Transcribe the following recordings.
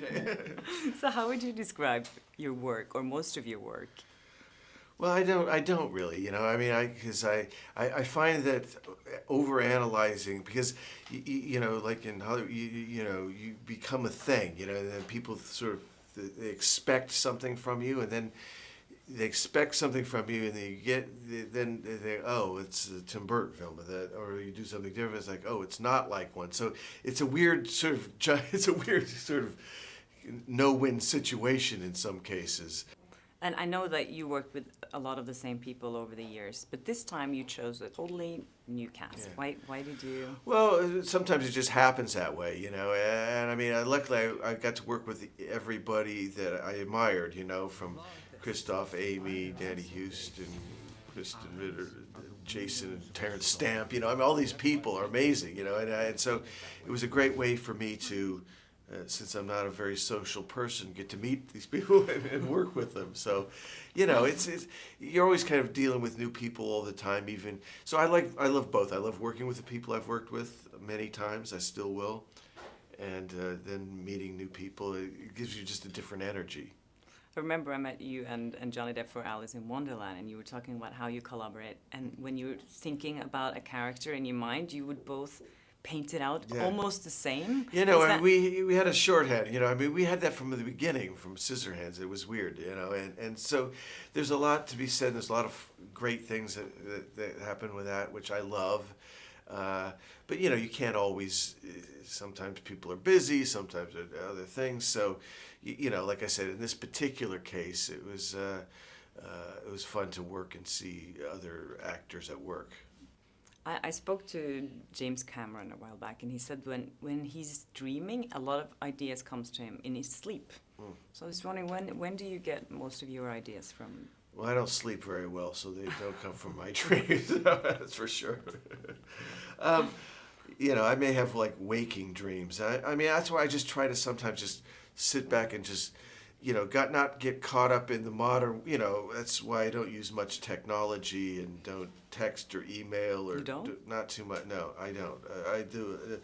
Okay. So how would you describe your work, or most of your work? Well, I don't really, you know. I mean, because I find that overanalyzing, because you know, like in Hollywood, you know, you become a thing, you know, and then people sort of they expect something from you, and then they expect something from you, and then they oh, it's a Tim Burton film, or you do something different. It's like, oh, it's not like one. So it's a weird sort of no-win situation in some cases. And I know that you worked with a lot of the same people over the years, but this time you chose a totally new cast. Yeah. Why did you? Well, sometimes it just happens that way, you know. And I mean, luckily I got to work with everybody that I admired, you know, from Christoph, Amy, Danny Houston, Kristen Ritter, Jason, and Terrence Stamp. You know, I mean, all these people are amazing, you know. And so it was a great way for me to, since I'm not a very social person, get to meet these people and work with them. So, you know, it's you're always kind of dealing with new people all the time. Even so, I love both. I love working with the people I've worked with many times. I still will, and then meeting new people. It gives you just a different energy. I remember I met you and Johnny Depp for Alice in Wonderland, and you were talking about how you collaborate. And when you were thinking about a character in your mind, you would both paint it out almost the same. You know, and we had a shorthand. You know, I mean, we had that from the beginning, from Scissorhands. It was weird, you know, and so there's a lot to be said. There's a lot of great things that happen with that, which I love. But you know, you can't always. Sometimes people are busy. Sometimes there are other things. So, you know, like I said, in this particular case, it was fun to work and see other actors at work. I spoke to James Cameron a while back, and he said when he's dreaming, a lot of ideas comes to him in his sleep. So I was wondering, when do you get most of your ideas from? Well, I don't sleep very well, so they don't come from my dreams. That's for sure. You know, I may have like waking dreams. I mean, that's why I just try to sometimes just sit back and just, you know, not get caught up in the modern, you know, that's why I don't use much technology and don't text or email or. You don't? Not too much. No, I don't. I do.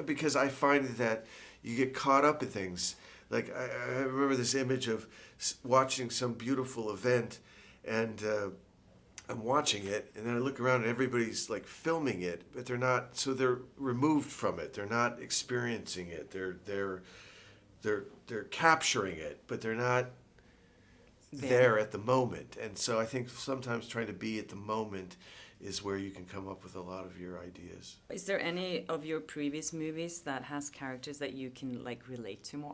Because I find that you get caught up in things. Like I remember this image of watching some beautiful event, and I'm watching it, and then I look around and everybody's like filming it, but they're not. So they're removed from it. They're not experiencing it. They're capturing it, but they're not there at the moment. And so I think sometimes trying to be at the moment is where you can come up with a lot of your ideas. Is there any of your previous movies that has characters that you can like relate to more?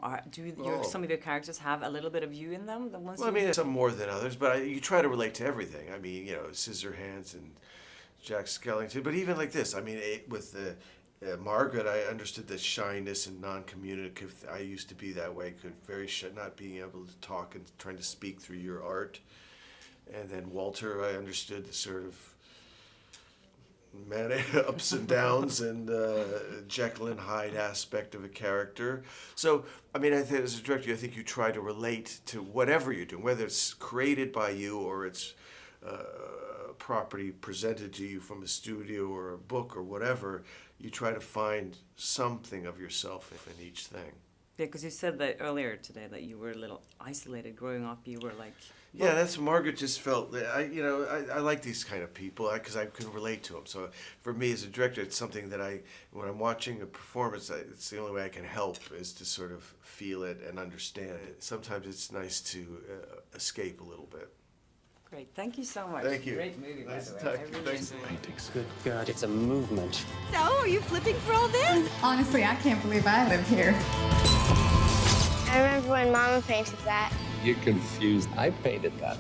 Or some of your characters have a little bit of you in them? Well, I mean, some more than others, but you try to relate to everything. I mean, you know, Scissorhands and Jack Skellington, but even like this, I mean, with the Margaret, I understood that shyness and non-communicative. I used to be that way, very shy, not being able to talk and trying to speak through your art. And then Walter, I understood the sort of ups and downs and Jekyll and Hyde aspect of a character. So, I mean, I think as a director, I think you try to relate to whatever you're doing, whether it's created by you or it's property presented to you from a studio or a book or whatever. You try to find something of yourself in each thing. Yeah, because you said that earlier today that you were a little isolated growing up. You were like... Yeah, that's Margaret just felt that I like these kind of people because I can relate to them. So for me as a director, it's something that when I'm watching a performance, it's the only way I can help is to sort of feel it and understand it. Sometimes it's nice to escape a little bit. Great. Thank you so much. Thank you. Great movie, by the way. Nice to talk. Thanks. Good God, it's a movement. So, are you flipping for all this? Honestly, I can't believe I live here. I remember when Mama painted that. You're confused. I painted that.